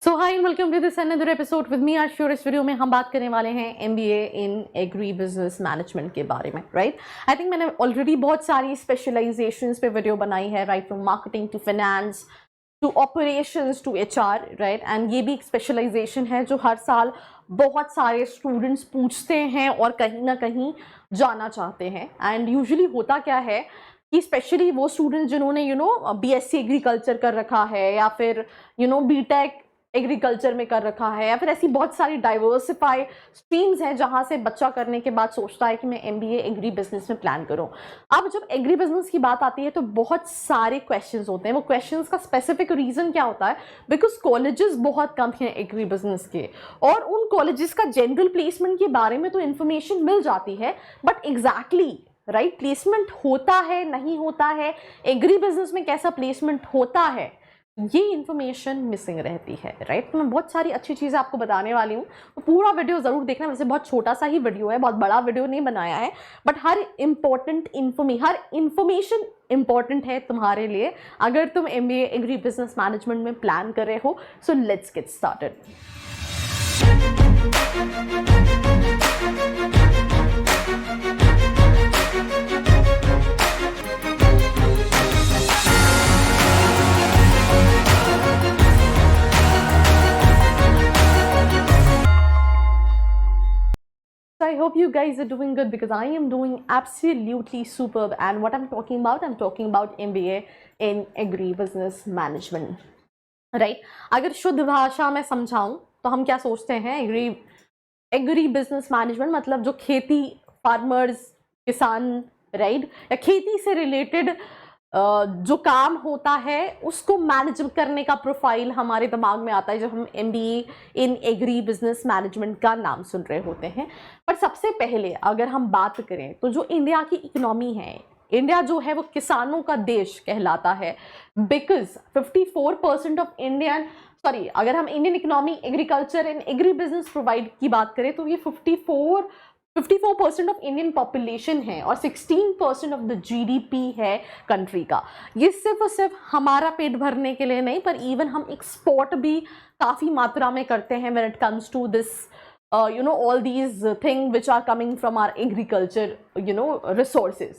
So hi and welcome to this another episode with me Ashu. इस video में हम बात करने वाले हैं MBA in agri business management के बारे में, राइट। आई थिंक मैंने ऑलरेडी बहुत सारी स्पेशलाइजेशंस पे वीडियो बनाई है, right, from marketing to finance to operations to HR, right. And ये भी एक स्पेशलाइजेशन है जो हर साल बहुत सारे स्टूडेंट्स पूछते हैं और कहीं ना कहीं जाना चाहते हैं। एंड यूजुअली होता क्या है कि स्पेशली वो स्टूडेंट्स जिन्होंने बीएससी एग्रीकल्चर कर रखा है या फिर बीटेक एग्रीकल्चर में कर रखा है या फिर ऐसी बहुत सारी डाइवर्सिफाई स्ट्रीम्स हैं जहां से बच्चा करने के बाद सोचता है कि मैं एमबीए एग्री बिजनेस में प्लान करूं। अब जब एग्री बिजनेस की बात आती है तो बहुत सारे क्वेश्चंस होते हैं। वो क्वेश्चंस का स्पेसिफिक रीजन क्या होता है? बिकॉज कॉलेजेस बहुत कम हैं एग्री बिजनेस के, और उन कॉलेजेस का जनरल प्लेसमेंट के बारे में तो इन्फॉर्मेशन मिल जाती है, बट एग्जैक्टली राइट प्लेसमेंट होता है नहीं होता है, एग्री बिजनेस में कैसा प्लेसमेंट होता है, ये इन्फॉर्मेशन मिसिंग रहती है, राइट। तो मैं बहुत सारी अच्छी चीज़ें आपको बताने वाली हूँ, तो पूरा वीडियो ज़रूर देखना। वैसे बहुत छोटा सा ही वीडियो है, बहुत बड़ा वीडियो नहीं बनाया है, बट हर इंफॉर्मेशन इंपॉर्टेंट है तुम्हारे लिए अगर तुम एमबीए एग्री बिजनेस मैनेजमेंट में प्लान कर रहे हो। So let's get started. So I hope you guys are doing good because I am doing absolutely superb. And what I'm talking about MBA in Agri Business Management, right? अगर शुद्ध भाषा में समझाऊं तो हम क्या सोचते हैं? एग्री बिजनेस मैनेजमेंट मतलब जो खेती, फार्मर्स, किसान, राइट, या खेती से रिलेटेड जो काम होता है उसको मैनेज करने का प्रोफाइल हमारे दिमाग में आता है जब हम MBA in agri business management का नाम सुन रहे होते हैं। पर सबसे पहले अगर हम बात करें तो जो इंडिया की इकोनॉमी है, इंडिया जो है वो किसानों का देश कहलाता है, बिकॉज 54% ऑफ अगर हम Indian economy agriculture and agri business provide की बात करें तो ये 54% ऑफ इंडियन पॉपुलेशन है और 16% ऑफ द जीडीपी है कंट्री का। ये सिर्फ और सिर्फ हमारा पेट भरने के लिए नहीं, पर इवन हम एक्सपोर्ट भी काफ़ी मात्रा में करते हैं when it comes to this all these thing which are coming from our agriculture resources.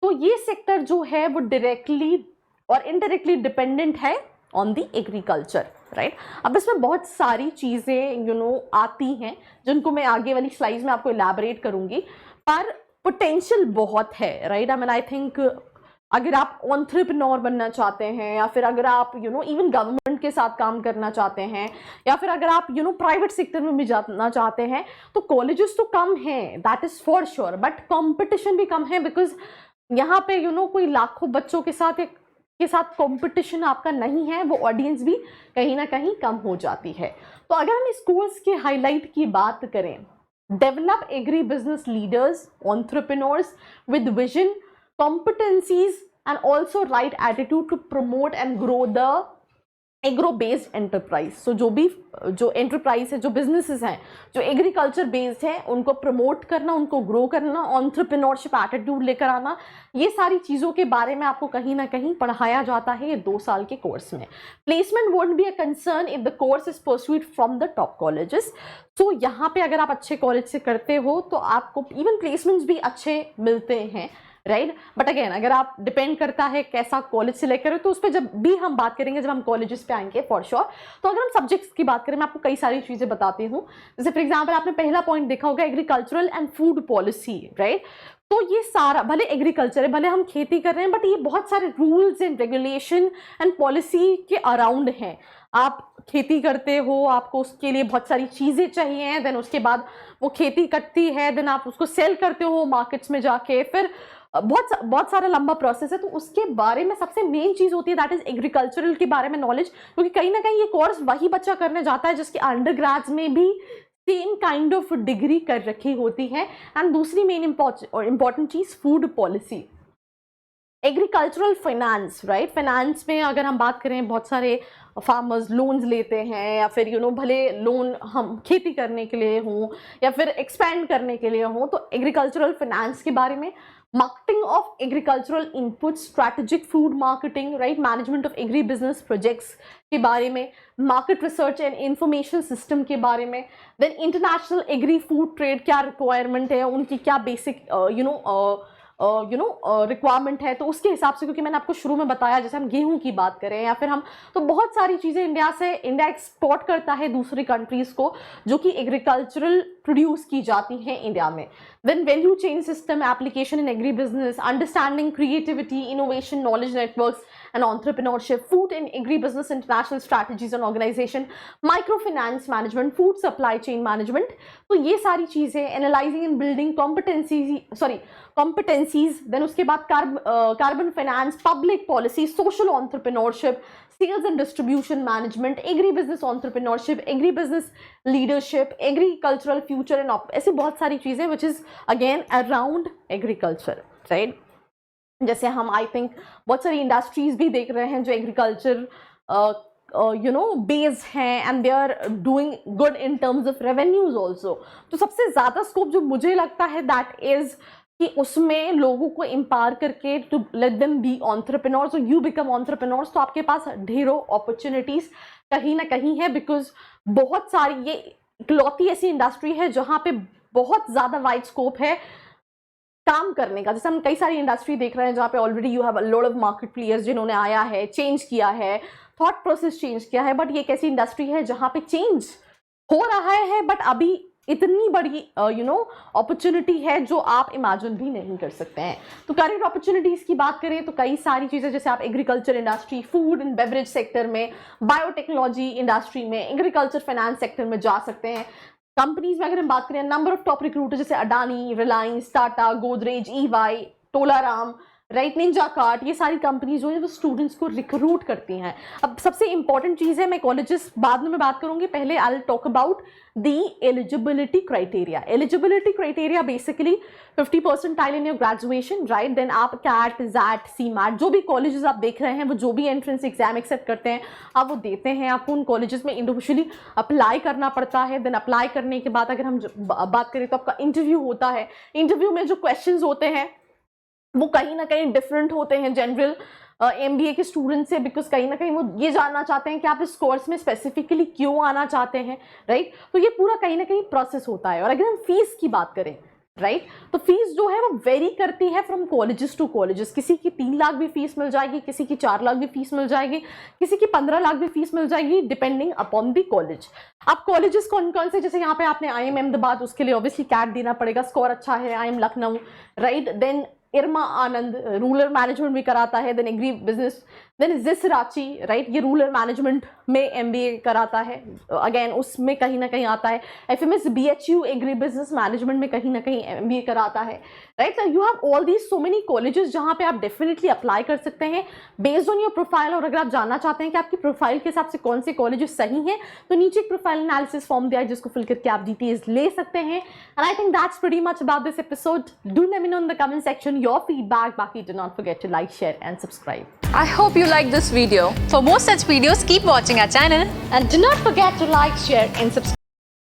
तो ये सेक्टर जो है वो डायरेक्टली और इनडायरेक्टली डिपेंडेंट है ऑन द एग्रीकल्चर, राइट। अब इसमें बहुत सारी चीज़ें आती हैं जिनको मैं आगे वाली स्लाइड्स में आपको इलैबोरेट करूंगी, पर पोटेंशियल बहुत है, राइट। आई थिंक अगर आप एंटरप्रेन्योर बनना चाहते हैं या फिर अगर आप इवन गवर्नमेंट के साथ काम करना चाहते हैं या फिर अगर आप प्राइवेट सेक्टर में भी जाना चाहते हैं तो कॉलेजेस तो कम हैं, that is for sure, but competition भी कम है। बिकॉज यहाँ पे कोई लाखों बच्चों के साथ कंपटीशन आपका नहीं है, वो ऑडियंस भी कहीं ना कहीं कम हो जाती है। तो अगर हम इस कोर्स के हाईलाइट की बात करें, develop agri business leaders, entrepreneurs with vision, competencies and also right attitude to promote and grow the agro based enterprise. So जो एंटरप्राइज है, जो बिजनेसेस हैं जो एग्रीकल्चर बेस्ड हैं, उनको प्रमोट करना, उनको ग्रो करना, एंटरप्रेन्योरशिप एटीट्यूड लेकर आना, ये सारी चीज़ों के बारे में आपको कहीं ना कहीं पढ़ाया जाता है ये 2 साल के कोर्स में। Placement won't be a concern if the course is pursued from the top colleges. तो यहाँ पे अगर आप अच्छे कॉलेज से करते हो तो आपको इवन प्लेसमेंट्स भी अच्छे मिलते हैं, राइट। बट अगेन अगर आप डिपेंड करता है कैसा कॉलेज सिलेक्ट करें, तो उस पर जब भी हम बात करेंगे, जब हम कॉलेजेस पे आएंगे फॉर श्योर। तो अगर हम सब्जेक्ट्स की बात करें, मैं आपको कई सारी चीज़ें बताती हूँ। जैसे फॉर एग्जाम्पल आपने पहला पॉइंट देखा होगा agricultural and food policy, right. तो ये सारा, भले एग्रीकल्चर है, भले हम खेती कर रहे हैं, बट ये बहुत सारे rules and regulation and policy के अराउंड हैं। आप खेती करते हो, आपको उसके लिए बहुत सारी चीज़ें चाहिए, देन उसके बाद वो खेती कटती है, देन आप उसको सेल करते हो मार्केट्स में जाके, फिर बहुत सारा लंबा प्रोसेस है। तो उसके बारे में सबसे मेन चीज़ होती है दैट इज एग्रीकल्चरल के बारे में नॉलेज, क्योंकि कहीं ना कहीं ये कोर्स वही बच्चा करने जाता है जिसके अंडरग्रेड्स में भी सेम काइंड ऑफ डिग्री कर रखी होती है। एंड दूसरी मेन इंपॉर्टेंट चीज़ food policy, agricultural finance, right. Finance में अगर हम बात करें, बहुत सारे फार्मर्स लोन्स लेते हैं या फिर भले लोन हम खेती करने के लिए हों या फिर एक्सपैंड करने के लिए हों, तो एग्रीकल्चरल फाइनेंस के बारे में marketing of agricultural inputs, strategic food marketing, right, management of agri business projects के बारे में, market research and information system के बारे में, then international agri food trade क्या requirement है, उनकी क्या basic रिक्वायरमेंट है, तो उसके हिसाब से, क्योंकि मैंने आपको शुरू में बताया जैसे हम गेहूं की बात करें या फिर हम, तो बहुत सारी चीज़ें इंडिया एक्सपोर्ट करता है दूसरी कंट्रीज़ को जो कि एग्रीकल्चरल प्रोड्यूस की जाती हैं इंडिया में. Then value chain system application in agri business, understanding creativity, innovation, knowledge networks and entrepreneurship, food and agri business international strategies and organization, microfinance management, food supply chain management. तो ये सारी चीज़ें analyzing and building competencies, then उसके बाद carbon finance, public policy, social entrepreneurship, sales and distribution management, agri business entrepreneurship, agri business leadership, agricultural future and ऐसी बहुत सारी चीज़ें which is again around agriculture, right? जैसे हम आई थिंक बहुत सारी इंडस्ट्रीज भी देख रहे हैं जो एग्रीकल्चर बेस्ड हैं and they are doing good in terms of revenues also. तो सबसे ज़्यादा स्कोप जो मुझे लगता है दैट इज़ कि उसमें लोगों को एम्पावर करके to let them be entrepreneurs और यू बिकम एंटरप्रेन्योर्स. तो आपके पास ढेरों अपॉर्चुनिटीज़ कहीं ना कहीं है, बिकॉज बहुत सारी ये इकलौती ऐसी इंडस्ट्री है जहाँ पे बहुत ज़्यादा वाइड स्कोप है काम करने का. जैसे हम कई सारी इंडस्ट्री देख रहे हैं जहाँ पे already you have a lot of market players जिन्होंने आया है, चेंज किया है, थॉट प्रोसेस चेंज किया है, बट ये एक ऐसी इंडस्ट्री है जहाँ पे चेंज हो रहा है बट अभी इतनी बड़ी अपॉर्चुनिटी है जो आप इमेजिन भी नहीं कर सकते हैं. तो करियर अपॉर्चुनिटीज़ की बात करें तो कई सारी चीज़ें, जैसे आप agriculture industry, food and beverage sector में, बायोटेक्नोलॉजी इंडस्ट्री में, एग्रीकल्चर फाइनेंस सेक्टर में जा सकते हैं. कंपनीज में अगर हम बात करें, नंबर ऑफ टॉप रिक्रूटर जैसे Adani, Reliance, Tata, Godrej, EY, Tolaram, right, Ninjacart, ये सारी कंपनीज जो है वो स्टूडेंट्स को रिक्रूट करती हैं. अब सबसे इंपॉर्टेंट चीज़ है, मैं कॉलेजेस बाद में मैं बात करूंगी, पहले I will talk about the eligibility criteria. Eligibility criteria basically 50 percentile in your graduation, right, then आप कैट, जैट, CMAT, जो भी कॉलेजेस आप देख रहे हैं वो जो भी एंट्रेंस एग्जाम एक्सेप्ट करते हैं आप वो देते हैं. आपको उन कॉलेजेस में इंडिविजुअली अप्लाई करना पड़ता है. देन अप्लाई करने के बाद अगर हम बात करें तो आपका इंटरव्यू होता है. इंटरव्यू में जो क्वेश्चंस होते हैं वो कहीं ना कहीं डिफरेंट होते हैं जनरल MBA के स्टूडेंट से, बिकॉज कहीं ना कहीं वो ये जानना चाहते हैं कि आप इस कोर्स में स्पेसिफिकली क्यों आना चाहते हैं, राइट. तो ये पूरा कहीं ना कहीं प्रोसेस होता है. और अगर हम फीस की बात करें, राइट, तो फीस जो है वो वेरी करती है फ्रॉम कॉलेजेस टू कॉलेजेस. किसी की 3 लाख भी फीस मिल जाएगी, किसी की 4 लाख भी फीस मिल जाएगी, किसी की 15 लाख भी फीस मिल जाएगी, डिपेंडिंग अपॉन दी कॉलेज. अब कॉलेजेस कौन कौन से, जैसे यहाँ पे आपने IIM अहमदाबाद, उसके लिए ऑब्वियसली कैट देना पड़ेगा, स्कोर अच्छा है. IIM लखनऊ, राइट, देन इरमा आनंद रूरल मैनेजमेंट भी कराता है, देन एग्री बिजनेस, देन जिस रांची, राइट, ये रूरल मैनेजमेंट में MBA कराता है, अगेन उसमें कहीं ना कहीं आता है. FMS BHU agree business management में कहीं ना कहीं MBA कराता है, right. You have all these so many colleges जहाँ पे आप डेफिनेटली अप्लाई कर सकते हैं बेस्ड ऑन योर प्रोफाइल. और अगर आप जानना चाहते हैं कि आपकी प्रोफाइल के हिसाब से कौन से कॉलेजेस सही हैं तो नीचे एक प्रोफाइल एनालिसिस फॉर्म दिया है जिसको फिल करके आप डिटेल्स ले सकते हैं. And I think that's pretty much about this episode. Do let me know in the comment section your feedback. Baki, do not forget to like, share and subscribe. I hope you liked this video. For more such videos, keep watching our channel. And do not forget to like, share and subscribe.